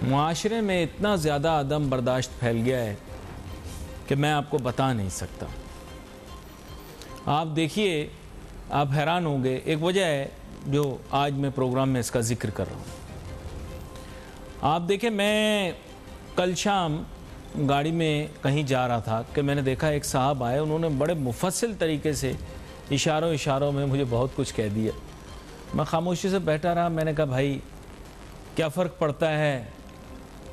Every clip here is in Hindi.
मुआशरे में इतना ज़्यादा अदम बर्दाश्त फैल गया है कि मैं आपको बता नहीं सकता। आप देखिए, आप हैरान होंगे। एक वजह है जो आज मैं प्रोग्राम में इसका जिक्र कर रहा हूँ। आप देखें, मैं कल शाम गाड़ी में कहीं जा रहा था कि मैंने देखा एक साहब आए, उन्होंने बड़े मुफस्सिल तरीके से इशारों में मुझे बहुत कुछ कह दिया। मैं खामोशी से बैठा रहा। मैंने कहा, भाई क्या फ़र्क पड़ता है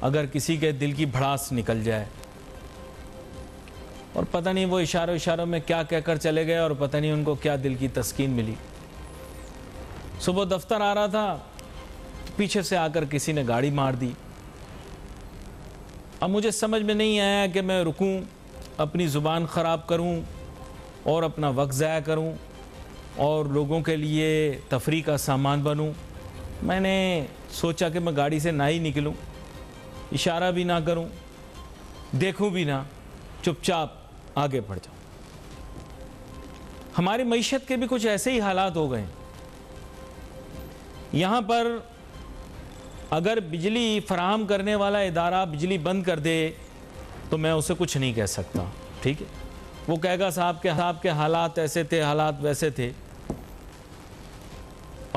अगर किसी के दिल की भड़ास निकल जाए। और पता नहीं वो इशारों में क्या कहकर चले गए और पता नहीं उनको क्या दिल की तस्कीन मिली। सुबह दफ्तर आ रहा था, पीछे से आकर किसी ने गाड़ी मार दी। अब मुझे समझ में नहीं आया कि मैं रुकूं, अपनी ज़ुबान ख़राब करूं और अपना वक्त ज़ाया करूं और लोगों के लिए तफरी का सामान बनूं। मैंने सोचा कि मैं गाड़ी से ना ही निकलूं, इशारा भी ना करूं, देखूं भी ना, चुपचाप आगे बढ़ जाऊं। हमारी मईशत के भी कुछ ऐसे ही हालात हो गए। यहाँ पर अगर बिजली फराहम करने वाला इदारा बिजली बंद कर दे तो मैं उसे कुछ नहीं कह सकता, ठीक है। वो कहेगा साहब के हालात ऐसे थे, हालात वैसे थे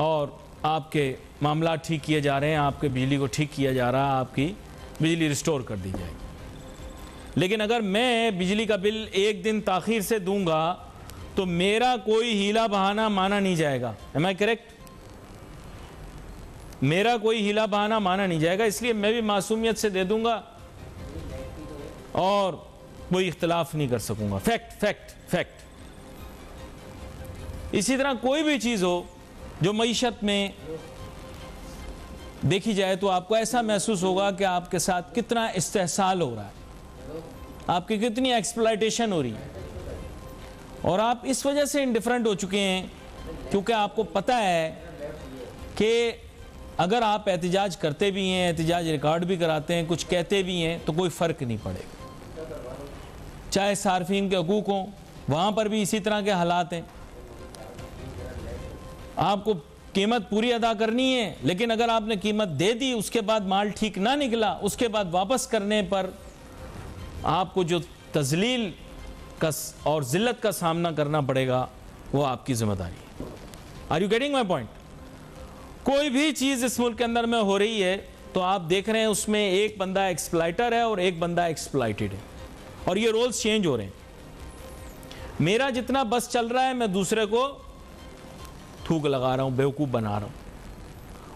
और आपके मामला ठीक किए जा रहे हैं, आपके बिजली को ठीक किया जा रहा है, आपकी बिजली रिस्टोर कर दी जाएगी। लेकिन अगर मैं बिजली का बिल एक दिन ताख़ीर से दूंगा तो मेरा कोई हीला बहाना माना नहीं जाएगा। Am I correct? मेरा कोई हीला बहाना माना नहीं जाएगा, इसलिए मैं भी मासूमियत से दे दूंगा और कोई इख्तिलाफ नहीं कर सकूंगा। Fact fact fact. इसी तरह कोई भी चीज़ हो जो मईशत में देखी जाए तो आपको ऐसा महसूस होगा कि आपके साथ कितना इस्तेहसाल हो रहा है, आपकी कितनी एक्सप्लॉयटेशन हो रही है, और आप इस वजह से इंडिफरेंट हो चुके हैं क्योंकि आपको पता है कि अगर आप एहतिजाज करते भी हैं, एहतिजाज रिकॉर्ड भी कराते हैं, कुछ कहते भी हैं तो कोई फ़र्क नहीं पड़ेगा। चाहे सार्फिन के हकूक़ हों, वहाँ पर भी इसी तरह के हालात हैं। आपको कीमत पूरी अदा करनी है, लेकिन अगर आपने कीमत दे दी, उसके बाद माल ठीक ना निकला, उसके बाद वापस करने पर आपको जो तज़लील का और ज़िल्लत का सामना करना पड़ेगा वो आपकी ज़िम्मेदारी है। Are you getting my point? कोई भी चीज़ इस मुल्क के अंदर में हो रही है तो आप देख रहे हैं उसमें एक बंदा एक्सप्लॉइटर है और एक बंदा एक्सप्लॉइटेड है, और ये रोल्स चेंज हो रहे हैं। मेरा जितना बस चल रहा है मैं दूसरे को थूक लगा रहा हूं, बेवकूफ़ बना रहा हूं,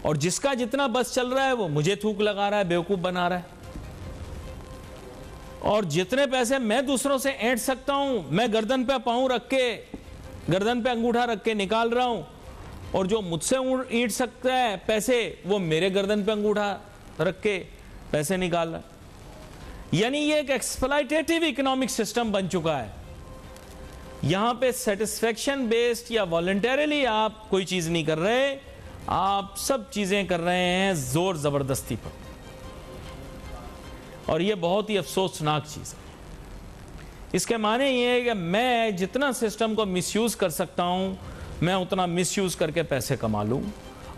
और जिसका जितना बस चल रहा है वो मुझे थूक लगा रहा है, बेवकूफ़ बना रहा है। और जितने पैसे मैं दूसरों से ऐंठ सकता हूं मैं गर्दन पे पाँव रख के, गर्दन पे अंगूठा रख के निकाल रहा हूं, और जो मुझसे ईंट सकता है पैसे वो मेरे गर्दन पे अंगूठा रख के पैसे निकाल रहा है। यानी ये एक एक्सप्लॉयटेटिव इकोनॉमिक सिस्टम बन चुका है। यहां पे सेटिस्फेक्शन बेस्ड या वॉलंटरीली आप कोई चीज नहीं कर रहे, आप सब चीजें कर रहे हैं जोर जबरदस्ती पर, और ये बहुत ही अफसोसनाक चीज है। इसके माने ये है कि मैं जितना सिस्टम को मिसयूज कर सकता हूं मैं उतना मिसयूज करके पैसे कमा लूं,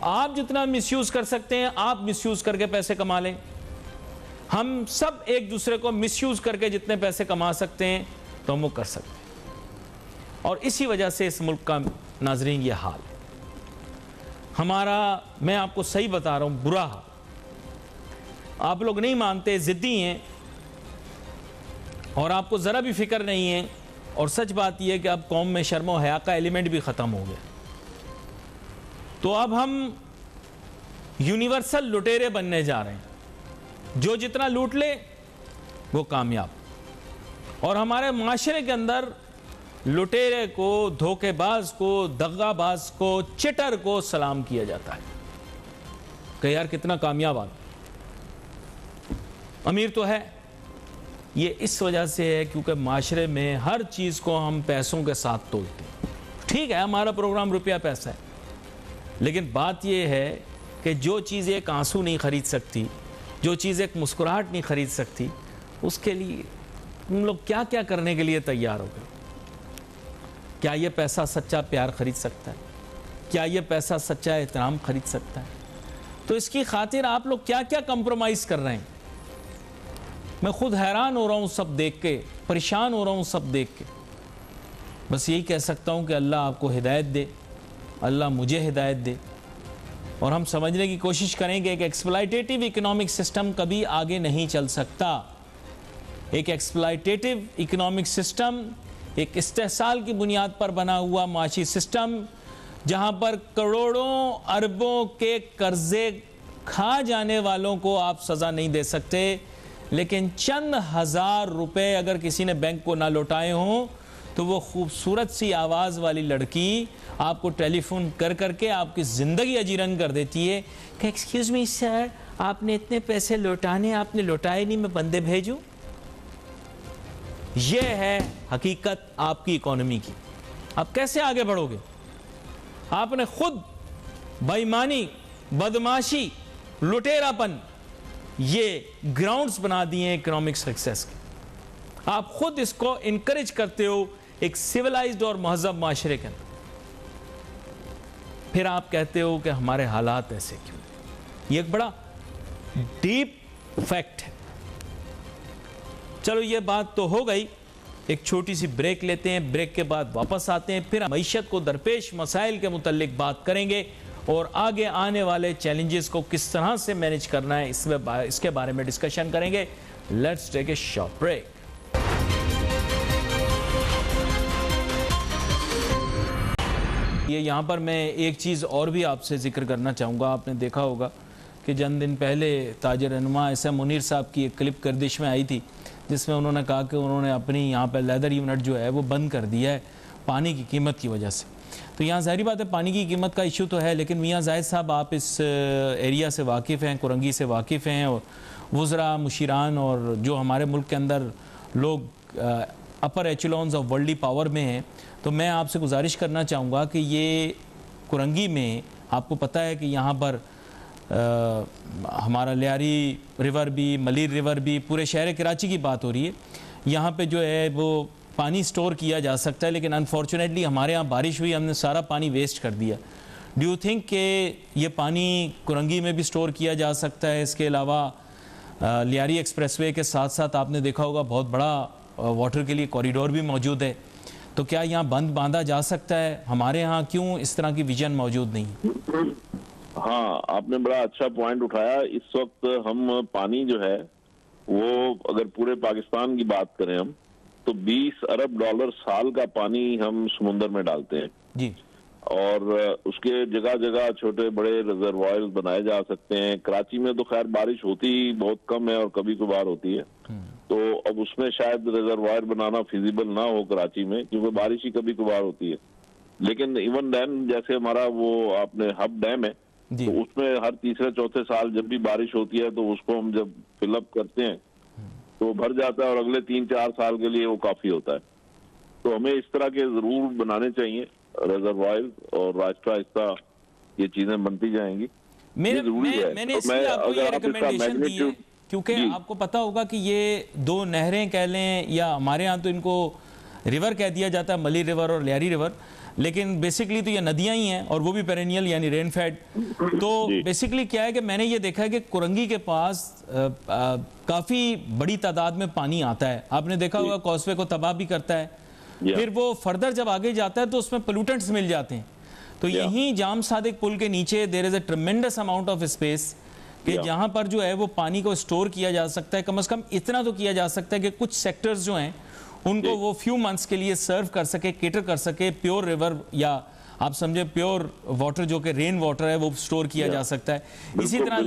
आप जितना मिसयूज कर सकते हैं आप मिसयूज करके पैसे कमा लें। हम सब एक दूसरे को मिसयूज करके जितने पैसे कमा सकते हैं तो हम वो कर सकते हैं, और इसी वजह से इस मुल्क का नाजरीन ये हाल है हमारा। मैं आपको सही बता रहा हूं, बुरा हाल। आप लोग नहीं मानते, जिद्दी हैं और आपको ज़रा भी फिक्र नहीं है। और सच बात यह है कि अब कौम में शर्म और हया का एलिमेंट भी ख़त्म हो गया। तो अब हम यूनिवर्सल लुटेरे बनने जा रहे हैं, जो जितना लूट ले वो कामयाब। और हमारे माशरे के अंदर लुटेरे को, धोखेबाज को, दगाबाज को, चिटर को सलाम किया जाता है कि यार कितना कामयाब आदमी, अमीर तो है। ये इस वजह से है क्योंकि माशरे में हर चीज़ को हम पैसों के साथ तोलते हैं। ठीक है, हमारा प्रोग्राम रुपया पैसा है, लेकिन बात यह है कि जो चीज़ एक आंसू नहीं ख़रीद सकती, जो चीज़ एक मुस्कुराहट नहीं ख़रीद सकती, उसके लिए तुम लोग क्या क्या करने के लिए तैयार हो गए। क्या ये पैसा सच्चा प्यार खरीद सकता है? क्या ये पैसा सच्चा एहतराम खरीद सकता है? तो इसकी खातिर आप लोग क्या क्या कंप्रोमाइज कर रहे हैं? मैं खुद हैरान हो रहा हूं सब देख के, परेशान हो रहा हूं सब देख के। बस यही कह सकता हूं कि अल्लाह आपको हिदायत दे, अल्लाह मुझे हिदायत दे, और हम समझने की कोशिश करेंगे कि एक्सप्लॉयटेटिव इकोनॉमिक सिस्टम कभी आगे नहीं चल सकता। एक एक्सप्लॉयटेटिव इकोनॉमिक सिस्टम एक इस्तेहसाल की बुनियाद पर बना हुआ माशी सिस्टम, जहां पर करोड़ों अरबों के कर्जे खा जाने वालों को आप सज़ा नहीं दे सकते, लेकिन चंद हजार रुपए अगर किसी ने बैंक को ना लौटाए हों तो वो खूबसूरत सी आवाज़ वाली लड़की आपको टेलीफोन कर करके आपकी ज़िंदगी अजीरन कर देती है कि एक्सक्यूज़ मी सर, आपने इतने पैसे लौटाने, आपने लौटाए नहीं, मैं बंदे भेजूं। ये है हकीकत आपकी इकोनॉमी की। आप कैसे आगे बढ़ोगे? आपने खुद बेईमानी, बदमाशी, लुटेरापन ये ग्राउंड्स बना दिए हैं इकोनॉमिक सक्सेस के। आप खुद इसको इनकरेज करते हो एक सिविलाइज्ड और महजब माशरे के अंदर। फिर आप कहते हो कि हमारे हालात ऐसे क्यों? ये एक बड़ा डीप फैक्ट है। चलो ये बात तो हो गई, एक छोटी सी ब्रेक लेते हैं, ब्रेक के बाद वापस आते हैं, फिर मईशत को दरपेश मसाइल के मुतल्लिक बात करेंगे और आगे आने वाले चैलेंजेस को किस तरह से मैनेज करना है इसके बारे में डिस्कशन करेंगे। Let's take a short break. ये यहाँ पर मैं एक चीज़ और भी आपसे जिक्र करना चाहूँगा। आपने देखा होगा कि चंद दिन पहले ताजर रहनुमा एस एम मुनीर साहब की एक क्लिप गर्दिश में आई थी, जिसमें उन्होंने कहा कि उन्होंने अपनी यहाँ पर लेदर यूनिट जो है वो बंद कर दिया है पानी की कीमत की वजह से। तो यहाँ ज़ाहिर बात है पानी की कीमत का इशू तो है, लेकिन मियाँ जाहिद साहब आप इस एरिया से वाकिफ़ हैं, कुरंगी से वाकिफ़ हैं, और वज़रा, मुशीरान और जो हमारे मुल्क के अंदर लोग अपर एचलॉन्स ऑफ वर्ल्डी पावर में हैं, तो मैं आपसे गुजारिश करना चाहूँगा कि ये कुरंगी में आपको पता है कि यहाँ पर हमारा लियारी रिवर भी, मलीर रिवर भी, पूरे शहर कराची की बात हो रही है। यहाँ पे जो है वो पानी स्टोर किया जा सकता है, लेकिन अनफॉर्चुनेटली हमारे यहाँ बारिश हुई, हमने सारा पानी वेस्ट कर दिया। डू यू थिंक कि ये पानी कुरंगी में भी स्टोर किया जा सकता है? इसके अलावा लियारी एक्सप्रेसवे के साथ साथ आपने देखा होगा बहुत बड़ा वाटर के लिए कॉरिडोर भी मौजूद है, तो क्या यहाँ बंद बांधा जा सकता है? हमारे यहाँ क्यों इस तरह की विजन मौजूद नहीं है? हाँ, आपने बड़ा अच्छा पॉइंट उठाया। इस वक्त हम पानी जो है वो अगर पूरे पाकिस्तान की बात करें हम, तो 20 अरब डॉलर साल का पानी हम समुंदर में डालते हैं जी, और उसके जगह जगह छोटे बड़े रिजर्वायर्स बनाए जा सकते हैं। कराची में तो खैर बारिश होती बहुत कम है और कभी कभार होती है, तो अब उसमें शायद रिजर्वायर बनाना फिजिबल ना हो कराची में, क्योंकि बारिश ही कभी कभार होती है। लेकिन इवन देन जैसे हमारा वो आपने हब डैम है, तो उसमें हर तीसरे चौथे साल जब भी बारिश होती है तो उसको हम जब फिलअप करते हैं तो भर जाता है और अगले 3-4 साल के लिए वो काफी होता है। तो हमें इस तरह के जरूर बनाने चाहिए रिजर्वायर, और आहिस्ता आहिस्ता ये चीजें बनती जाएंगी। मैंने इसलिए आपको ये रिकमेंडेशन दी है क्योंकि आपको पता होगा कि ये दो नहरें कह लें, या हमारे यहाँ तो इनको रिवर कह दिया जाता है, मली रिवर और लियारी रिवर, लेकिन बेसिकली तो ये नदियां ही हैं और वो भी पेरेनियल यानी रेन फेड। तो बेसिकली क्या है कि मैंने ये देखा है कि कुरंगी के पास काफ़ी बड़ी तादाद में पानी आता है। आपने देखा होगा कॉसवे को तबाह भी करता है, फिर वो फर्दर जब आगे जाता है तो उसमें पोल्यूटेंट्स मिल जाते हैं। तो यहीं जाम सादिक पुल के नीचे there is a tremendous amount of space कि जहाँ पर जो है वो पानी को स्टोर किया जा सकता है। कम से कम इतना तो किया जा सकता है कि कुछ सेक्टर्स जो हैं उनको वो फ्यू मंथ्स के लिए सर्व कर सके, केटर कर सके। प्योर रिवर या आप समझे प्योर वाटर जो कि रेन वाटर है वो स्टोर किया जा सकता है। इसी तरह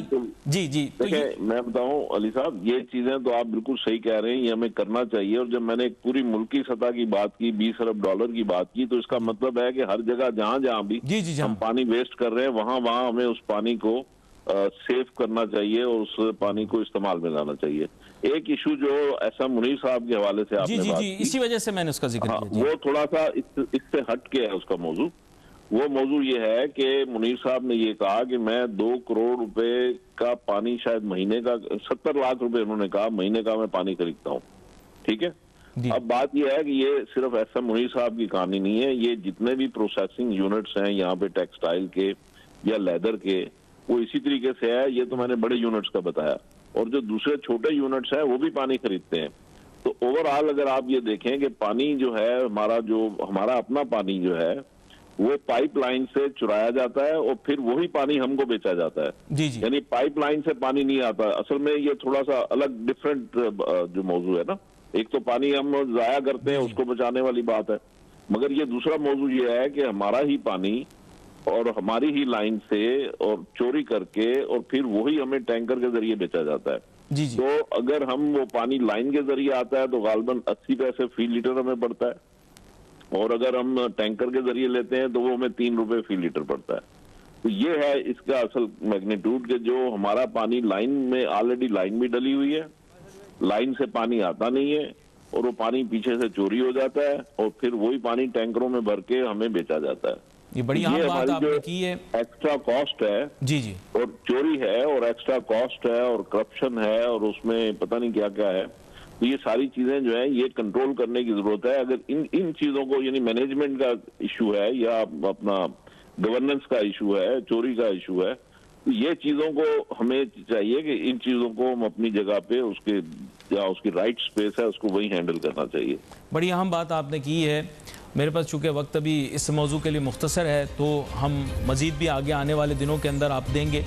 जी तो मैं बताऊं अली साहब, ये चीजें तो आप बिल्कुल सही कह रहे हैं, ये हमें करना चाहिए। और जब मैंने एक पूरी मुल्की सतह की बात की, 20 अरब डॉलर की बात की, तो इसका मतलब है कि हर जगह जहां जहां भी हम पानी वेस्ट कर रहे हैं वहां वहां हमें उस पानी को सेव करना चाहिए और उस पानी को इस्तेमाल में लाना चाहिए। एक इशू जो ऐसा मुनीर साहब के हवाले से आपने बात की, इसी वजह से मैंने उसका जिक्र किया। वो थोड़ा सा इससे हट के है उसका मौजू। वो मौजू ये है कि मुनीर साहब ने ये कहा कि मैं 2 करोड़ रुपए का पानी, शायद महीने का 70 लाख रुपए उन्होंने कहा महीने का मैं पानी खरीदता हूँ। ठीक है, अब बात यह है कि ये सिर्फ ऐसा मुनीर साहब की कहानी नहीं है, ये जितने भी प्रोसेसिंग यूनिट्स हैं यहाँ पे टेक्सटाइल के या लेदर के वो इसी तरीके से है। ये तो मैंने बड़े यूनिट्स का बताया, और जो दूसरे छोटे यूनिट्स हैं वो भी पानी खरीदते हैं। तो ओवरऑल अगर आप ये देखें कि पानी जो है हमारा अपना पानी जो है वो पाइपलाइन से चुराया जाता है और फिर वही पानी हमको बेचा जाता है। जी जी। यानी पाइपलाइन से पानी नहीं आता। असल में ये थोड़ा सा अलग डिफरेंट जो मौजू है ना, एक तो पानी हम जाया करते हैं, उसको बचाने वाली बात है, मगर ये दूसरा मौजू ये है कि हमारा ही पानी और हमारी ही लाइन से और चोरी करके और फिर वही हमें टैंकर के जरिए बेचा जाता है। जी जी। तो अगर हम वो पानी लाइन के जरिए आता है तो गालबन 80 पैसे फी लीटर हमें पड़ता है, और अगर हम टैंकर के जरिए लेते हैं तो वो हमें 3 रुपए फी लीटर पड़ता है। तो ये है इसका असल मैग्नीट्यूड कि जो हमारा पानी लाइन में ऑलरेडी लाइन भी डली हुई है, लाइन से पानी आता नहीं है और वो पानी पीछे से चोरी हो जाता है और फिर वही पानी टैंकरों में भर के हमें बेचा जाता है। ये बड़ी अहम बात आपने की है। एक्स्ट्रा कॉस्ट है जी जी, और चोरी है और एक्स्ट्रा कॉस्ट है और करप्शन है और उसमें पता नहीं क्या क्या है। तो ये सारी चीजें जो है ये कंट्रोल करने की जरूरत है। अगर इन चीजों को, यानी मैनेजमेंट का इशू है या अपना गवर्नेंस का इशू है, चोरी का इशू है, तो ये चीजों को हमें चाहिए कि इन चीजों को हम अपनी जगह पे उसकी राइट स्पेस है उसको वही हैंडल करना चाहिए। बड़ी अहम बात आपने की है। मेरे पास चूँकि वक्त अभी इस मौजू के लिए मुख्तसर है, तो हम मज़ीद भी आगे आने वाले दिनों के अंदर आप देंगे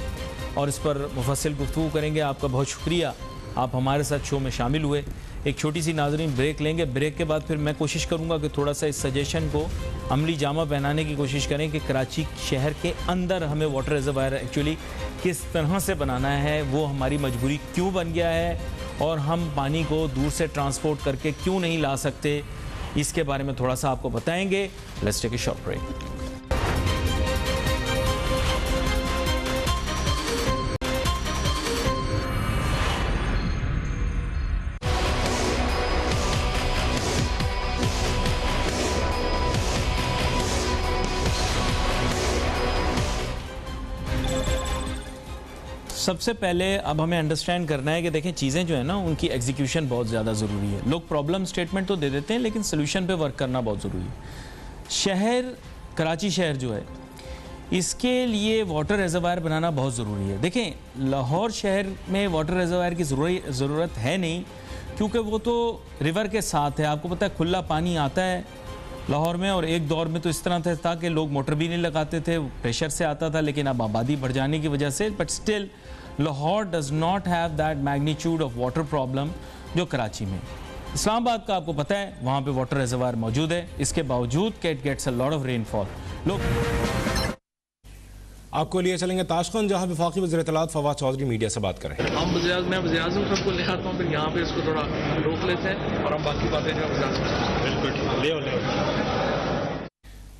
और इस पर मुफस्सिल गुफ्तगू करेंगे। आपका बहुत शुक्रिया, आप हमारे साथ शो में शामिल हुए। एक छोटी सी नाज़रीन ब्रेक लेंगे, ब्रेक के बाद फिर मैं कोशिश करूंगा कि थोड़ा सा इस सजेशन को अमली जामा पहनाने की कोशिश करें कि कराची शहर के अंदर हमें वाटर रिजर्वायर एक्चुअली किस तरह से बनाना है, वो हमारी मजबूरी क्यों बन गया है और हम पानी को दूर से ट्रांसपोर्ट करके क्यों नहीं ला सकते, इसके बारे में थोड़ा सा आपको बताएंगे। Let's take a short break. सबसे पहले अब हमें अंडरस्टैंड करना है कि देखें चीज़ें जो है ना उनकी एग्जीक्यूशन बहुत ज़्यादा ज़रूरी है। लोग प्रॉब्लम स्टेटमेंट तो दे देते हैं लेकिन सोल्यूशन पे वर्क करना बहुत ज़रूरी है। शहर कराची शहर जो है इसके लिए वाटर रिजर्वायर बनाना बहुत ज़रूरी है। देखें लाहौर शहर में वाटर रिजर्वायर की ज़रूरत है नहीं, क्योंकि वो तो रिवर के साथ है। आपको पता है खुला पानी आता है लाहौर में, और एक दौर में तो इस तरह था कि लोग मोटर भी नहीं लगाते थे, प्रेशर से आता था, लेकिन अब आबादी बढ़ जाने की वजह से, but still Lahore does not have that magnitude of water problem जो कराची में। इस्लामाबाद का आपको पता है वहाँ पे वाटर रिजर्वायर मौजूद है, इसके बावजूद it gets a lot of rainfall. लोग आपको लिए चलेंगे ताशकंद, जहाँ वफाकी वज़ीर इत्तलात फवाद चौधरी मीडिया से बात करें। हम मैं वज़ीर-ए-आज़म सबको ले आता हूँ, फिर यहाँ पे इसको थोड़ा रोक लेते हैं और हम बाकी बातें जो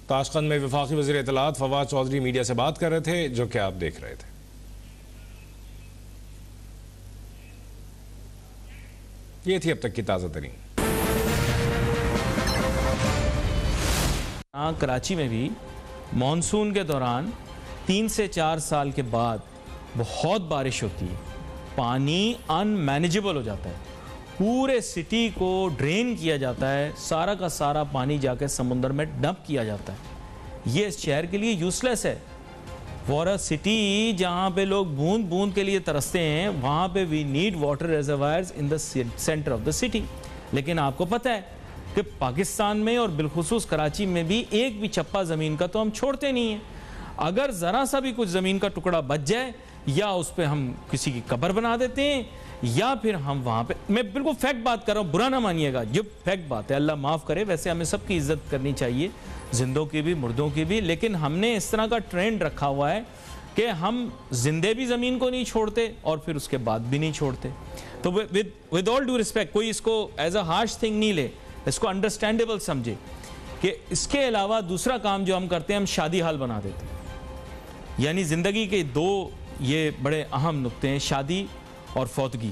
ताशकंद में वफाकी वज़ीर इत्तलात फवाद चौधरी मीडिया से बात कर रहे थे, जो कि आप देख रहे थे। ये थी अब तक की ताज़ा तरीन। कराची में भी मानसून के दौरान 3 से 4 साल के बाद बहुत बारिश होती है, पानी अनमैनेजेबल हो जाता है, पूरे सिटी को ड्रेन किया जाता है, सारा का सारा पानी जाके समुद्र में डंप किया जाता है। ये इस शहर के लिए यूजलेस है। फॉर अ सिटी जहाँ पे लोग बूंद बूंद के लिए तरसते हैं, वहाँ पे we need water reservoirs in the centre of the city. लेकिन आपको पता है कि पाकिस्तान में और बिलखुसूस कराची में भी एक भी चप्पा ज़मीन का तो हम छोड़ते नहीं हैं। अगर ज़रा सा भी कुछ ज़मीन का टुकड़ा बच जाए, या उस पर हम किसी की कब्र बना देते हैं, या फिर हम वहाँ पे, मैं बिल्कुल फैक्ट बात कर रहा हूँ, बुरा ना मानिएगा, जो फैक्ट बात है, अल्लाह माफ़ करे। वैसे हमें सबकी इज्जत करनी चाहिए, जिंदों की भी मुर्दों की भी, लेकिन हमने इस तरह का ट्रेंड रखा हुआ है कि हम जिंदे भी ज़मीन को नहीं छोड़ते और फिर उसके बाद भी नहीं छोड़ते। तो विद ऑल ड्यू रिस्पेक्ट, कोई इसको एज अ हार्श थिंग नहीं ले, इसको अंडरस्टैंडेबल समझे कि इसके अलावा दूसरा काम जो हम करते हैं, हम शादी हाल बना देते हैं। यानी ज़िंदगी के 2 ये बड़े अहम नुक्ते हैं, शादी और फौतगी।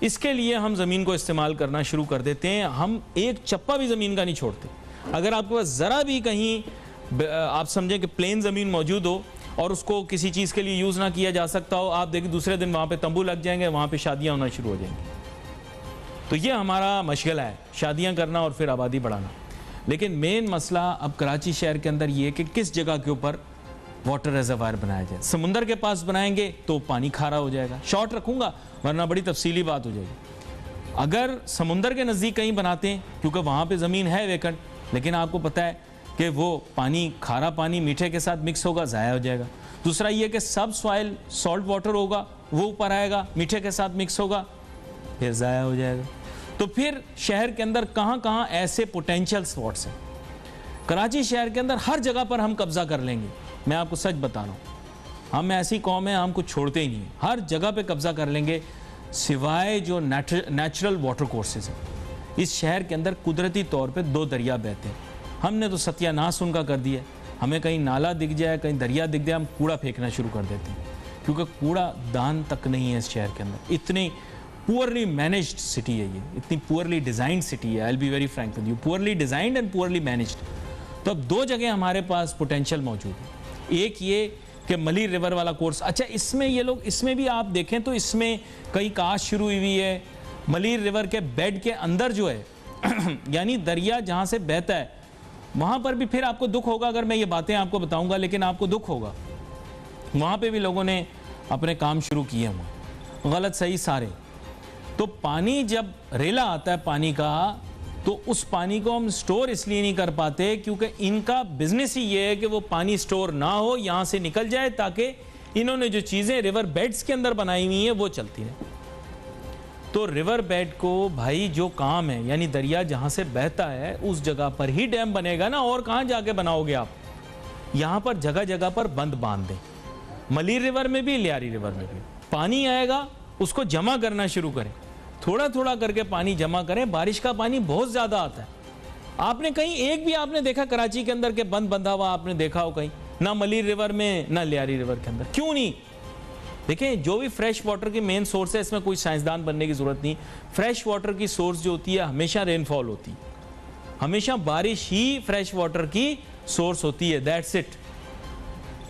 इसके लिए हम ज़मीन को इस्तेमाल करना शुरू कर देते हैं। हम एक चप्पा भी ज़मीन का नहीं छोड़ते। अगर आपके पास ज़रा भी कहीं आप समझें कि प्लेन ज़मीन मौजूद हो और उसको किसी चीज़ के लिए यूज़ ना किया जा सकता हो, आप देखिए दूसरे दिन वहाँ पे तंबू लग जाएंगे, वहाँ पे शादियाँ होना शुरू हो जाएंगी। तो ये हमारा मशगला है, शादियाँ करना और फिर आबादी बढ़ाना। लेकिन मेन मसला अब कराची शहर के अंदर ये है कि किस जगह के ऊपर वाटर रिजर्वायर बनाया जाए। समुंदर के पास बनाएंगे तो पानी खारा हो जाएगा। शॉर्ट रखूंगा वरना बड़ी तफसीली बात हो जाएगी। अगर समुंदर के नज़दीक कहीं बनाते हैं, क्योंकि वहाँ पे ज़मीन है वेकेंट, लेकिन आपको पता है कि वो पानी, खारा पानी मीठे के साथ मिक्स होगा, ज़ाया हो जाएगा। दूसरा ये कि सब सॉइल सॉल्ट वाटर होगा, वो ऊपर आएगा, मीठे के साथ मिक्स होगा, फिर ज़ाया हो जाएगा। तो फिर शहर के अंदर कहाँ कहाँ ऐसे पोटेंशियल स्पॉट्स हैं? कराची शहर के अंदर हर जगह पर हम कब्जा कर लेंगे। मैं आपको सच बता रहा हूँ, हम ऐसी कौम है, हम कुछ छोड़ते ही नहीं, हर जगह पे कब्जा कर लेंगे, सिवाय जो नेचुरल वाटर कोर्सेज हैं। इस शहर के अंदर कुदरती तौर पे 2 दरिया बहते हैं, हमने तो सत्यानाश उनका कर दिया। हमें कहीं नाला दिख जाए, कहीं दरिया दिख जाए, हम कूड़ा फेंकना शुरू कर देते हैं, क्योंकि कूड़ा दान तक नहीं है इस शहर के अंदर। इतनी पुअरली मैनेज्ड सिटी है ये, इतनी पुअरली डिज़ाइंड सिटी है। I will be very Frank with you, poorly designed and poorly managed. तो अब 2 जगह हमारे पास पोटेंशियल मौजूद है। एक ये कि मलीर रिवर वाला कोर्स, अच्छा इसमें ये लोग, इसमें भी आप देखें तो इसमें कई काश शुरू हुई है। मलीर रिवर के बेड के अंदर जो है यानी दरिया जहाँ से बहता है, वहाँ पर भी फिर आपको दुख होगा अगर मैं ये बातें आपको बताऊँगा, लेकिन आपको दुख होगा, वहाँ पे भी लोगों ने अपने काम शुरू किए हैं, गलत सही सारे। तो पानी जब रेला आता है पानी का, तो उस पानी को हम स्टोर इसलिए नहीं कर पाते क्योंकि इनका बिजनेस ही ये है कि वो पानी स्टोर ना हो, यहाँ से निकल जाए, ताकि इन्होंने जो चीज़ें रिवर बेड्स के अंदर बनाई हुई हैं वो चलती हैं। तो रिवर बेड को भाई जो काम है, यानी दरिया जहाँ से बहता है उस जगह पर ही डैम बनेगा ना, और कहाँ जाके बनाओगे आप? यहाँ पर जगह जगह पर बंद बांध दें। मलीर रिवर में भी, लियारी रिवर में भी पानी आएगा, उसको जमा करना शुरू करें, थोड़ा थोड़ा करके पानी जमा करें। बारिश का पानी बहुत ज़्यादा आता है। आपने कहीं एक भी आपने देखा कराची के अंदर के बंद बंधा हुआ आपने देखा हो कहीं? ना मलीर रिवर में, ना लियारी रिवर के अंदर। क्यों नहीं? देखें, जो भी फ्रेश वाटर की मेन सोर्स है, इसमें कोई साइंसदान बनने की ज़रूरत नहीं। फ्रेश वाटर की सोर्स जो होती है हमेशा रेनफॉल होती है, हमेशा बारिश ही फ्रेश वाटर की सोर्स होती है, दैट्स इट।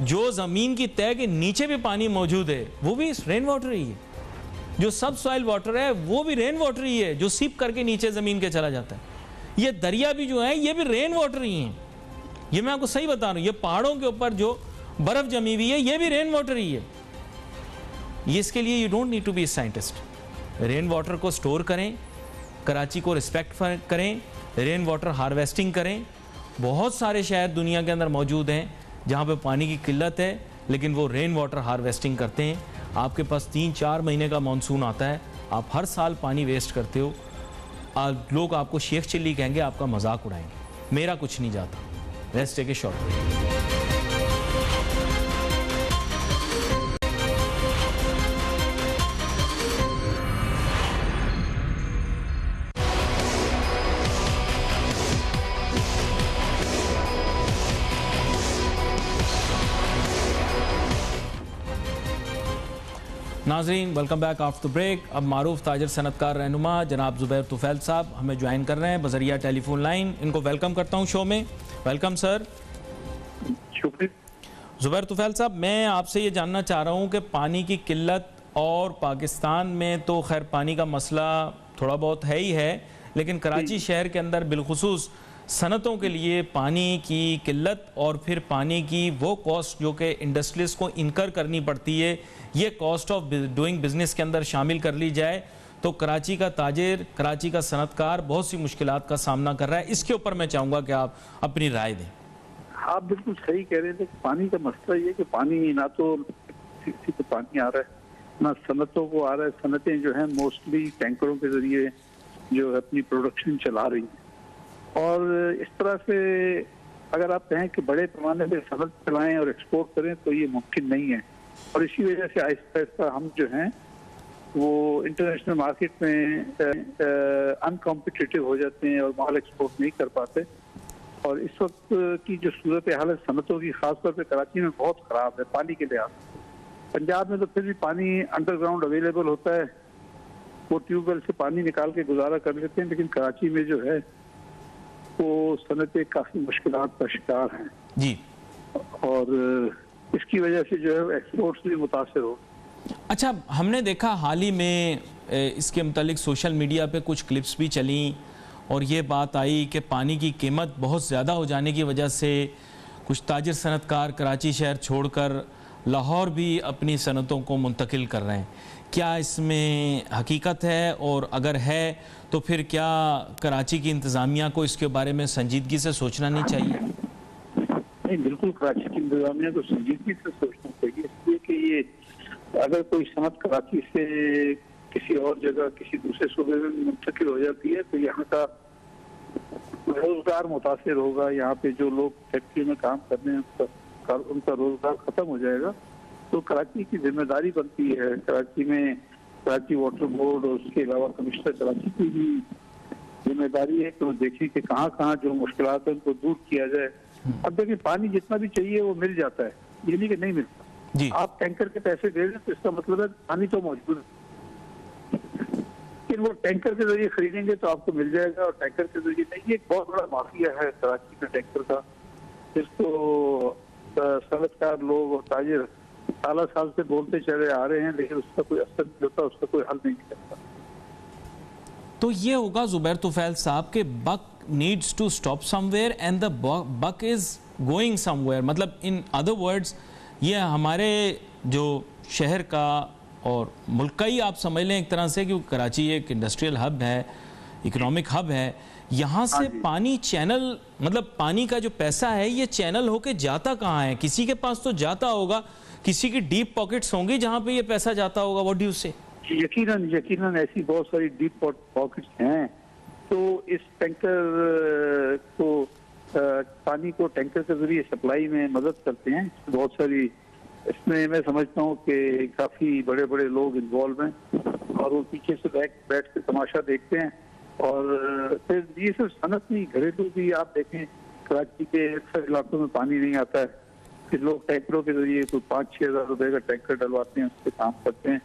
जो ज़मीन की तह के नीचे भी पानी मौजूद है वो भी रेन वाटर ही है। जो सब सॉइल वाटर है वो भी रेन वाटर ही है, जो सीप करके नीचे ज़मीन के चला जाता है। ये दरिया भी जो है ये भी रेन वाटर ही है। ये मैं आपको सही बता रहा हूँ। ये पहाड़ों के ऊपर जो बर्फ़ जमी हुई है ये भी रेन वाटर ही है। ये इसके लिए you don't need to be scientist. Rain water को स्टोर करें, कराची को रिस्पेक्ट करें, रेन वाटर हार्वेस्टिंग करें। बहुत सारे शहर दुनिया के अंदर मौजूद हैं जहाँ पे पानी की किल्लत है, लेकिन वो रेन वाटर हार्वेस्टिंग करते हैं। आपके पास 3-4 महीने का मानसून आता है, आप हर साल पानी वेस्ट करते हो। लोग आपको शेख चिल्ली कहेंगे, आपका मजाक उड़ाएंगे। मेरा कुछ नहीं जाता। Let's take a short break. नाजरीन, वेलकम बैक आफ्टर ब्रेक। अब मारूफ ताजर सनतकार रहनुमा जनाब ज़ुबैर तुफ़ैल साहब हमें ज्वाइन कर रहे हैं बज़रिया टेलीफोन लाइन। इनको वेलकम करता हूं शो में। Welcome sir. शुक्रिया। ज़ुबैर तुफ़ैल साहब, मैं आपसे ये जानना चाह रहा हूं कि पानी की किल्लत, और पाकिस्तान में तो खैर पानी का मसला थोड़ा बहुत है ही है, लेकिन कराची शहर के अंदर बिलखुसूस सनतों के लिए पानी की किल्लत और फिर पानी की वो कॉस्ट जो कि इंडस्ट्रीज को इनकर करनी पड़ती है, ये कॉस्ट ऑफ डूइंग बिजनेस के अंदर शामिल कर ली जाए तो कराची का ताजिर, कराची का सनतकार बहुत सी मुश्किलात का सामना कर रहा है। इसके ऊपर मैं चाहूँगा कि आप अपनी राय दें। आप बिल्कुल सही कह रहे थे। पानी का मसला ये कि पानी ना तो किसी को पानी आ रहा है, ना सनतों को आ रहा है। सनतें जो हैं मोस्टली टैंकरों के जरिए जो है अपनी प्रोडक्शन चला रही हैं, और इस तरह से अगर आप कहें कि बड़े पैमाने पर सनत चलाएं और एक्सपोर्ट करें तो ये मुमकिन नहीं है। और इसी वजह से आहिस्ता आहिस्ता हम जो हैं वो इंटरनेशनल मार्केट में अनकॉम्पिटिटिव हो जाते हैं और माल एक्सपोर्ट नहीं कर पाते। और इस वक्त की जो सूरत हाल है सनतों की, खासतौर पे कराची में बहुत ख़राब है पानी के लिहाज। पंजाब में तो फिर भी पानी अंडरग्राउंड अवेलेबल होता है, वो ट्यूबवेल से पानी निकाल के गुजारा कर लेते हैं, लेकिन कराची में जो है वो सनतें काफ़ी मुश्किलात का शिकार हैं जी, और इसकी वजह से जो है एक्सपोर्ट्स भी मुतासर हो। अच्छा, हमने देखा हाल ही में इसके मुतालिक सोशल मीडिया पे कुछ क्लिप्स भी चली और ये बात आई कि पानी की कीमत बहुत ज़्यादा हो जाने की वजह से कुछ ताजिर सनतकार कराची शहर छोड़कर लाहौर भी अपनी सनतों को मुंतकिल कर रहे हैं। क्या इसमें हकीकत है, और अगर है तो फिर क्या कराची की इंतज़ामिया को इसके बारे में संजीदगी से सोचना नहीं चाहिए? नहीं, बिल्कुल कराची की इंतजामिया को संजीदगी से सोचना चाहिए, इसलिए कि ये अगर कोई सनत कराची से किसी और जगह किसी दूसरे सूबे में मुंतकिल हो जाती है तो यहाँ का रोजगार मुतासिर होगा। यहाँ पे जो लोग फैक्ट्री में काम कर रहे हैं उनका रोजगार खत्म हो जाएगा। तो कराची की जिम्मेदारी बनती है, कराची में कराची वाटर बोर्ड और उसके अलावा कमिश्नर कराची की भी जिम्मेदारी है कि वो देखें कि कहाँ कहाँ जो मुश्किलात है उनको दूर किया जाए। अब देखिए, पानी जितना भी चाहिए वो मिल जाता है, ये नहीं कि नहीं मिलता जी। आप टैंकर के पैसे दे रहे हैं तो इसका मतलब है पानी तो मौजूद है, लेकिन वो टैंकर के जरिए खरीदेंगे तो आपको मिल जाएगा और टैंकर के जरिए नहीं। ये एक बहुत बड़ा माफिया है कराची में टैंकर का, जिसको सनतकार लोग और ताजिर साल साल से बोलते चले आ रहे हैं, लेकिन उसका कोई असर नहीं होता, उसका कोई हल नहीं करता। तो ये होगा जुबैर तुफैल साहब के buck needs to stop somewhere and the buck is going somewhere. मतलब इन अदर वर्ड्स, ये हमारे जो शहर का और मुल्क का ही आप समझ लें एक तरह से, क्योंकि कराची एक इंडस्ट्रियल हब है, इकोनॉमिक हब है। यहाँ से पानी चैनल, मतलब पानी का जो पैसा है ये चैनल होके जाता कहाँ है? किसी के पास तो जाता होगा, किसी की डीप पॉकेट्स होंगी जहाँ पे ये पैसा जाता होगा। व्हाट डू यू से? यकीनन ऐसी बहुत सारी डीप पॉकेट्स हैं। तो इस टैंकर को पानी को टैंकर के जरिए सप्लाई में मदद करते हैं बहुत सारी। इसमें मैं समझता हूँ कि काफी बड़े बड़े लोग इन्वॉल्व हैं और वो पीछे से बैठ के तमाशा देखते हैं। और फिर ये सिर्फ सनत नहीं, घरेलू भी आप देखें, कराची के अक्सर इलाकों में पानी नहीं आता है, फिर लोग टैंकरों के जरिए कोई 5-6 हज़ार रुपए का टैंकर डलवाते हैं, उस पर काम करते हैं।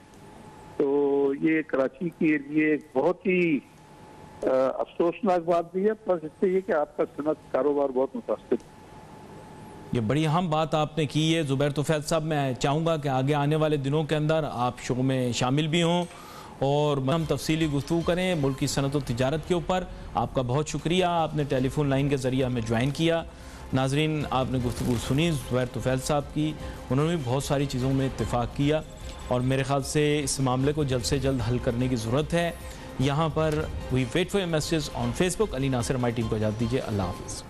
तो ये कराची के लिए एक बहुत ही अफसोसनाक बात भी है, प्लस इससे ये कि आपका सनत कारोबार बहुत मुतासिर है। ये बड़ी अहम बात आपने की है जुबैर तुफैल साहब। मैं चाहूँगा कि आगे आने वाले दिनों के अंदर आप शो में शामिल भी हों और हम तफसीली गुफ्तगू करें मुल्क की सनत और तिजारत के ऊपर। आपका बहुत शुक्रिया, आपने टेलीफोन लाइन के ज़रिए हमें ज्वाइन किया। नाजरीन, आपने गुफ्तगू सुनी जुबैर तुफैल साहब की, उन्होंने भी बहुत सारी चीज़ों में इत्तेफाक किया और मेरे ख्याल से इस मामले को जल्द से जल्द हल करने की ज़रूरत है। यहाँ पर we wait for your message on Facebook. Ali Nasir, हमारी टीम को इजाज़त दीजिए। अल्लाह हाफ़िज़।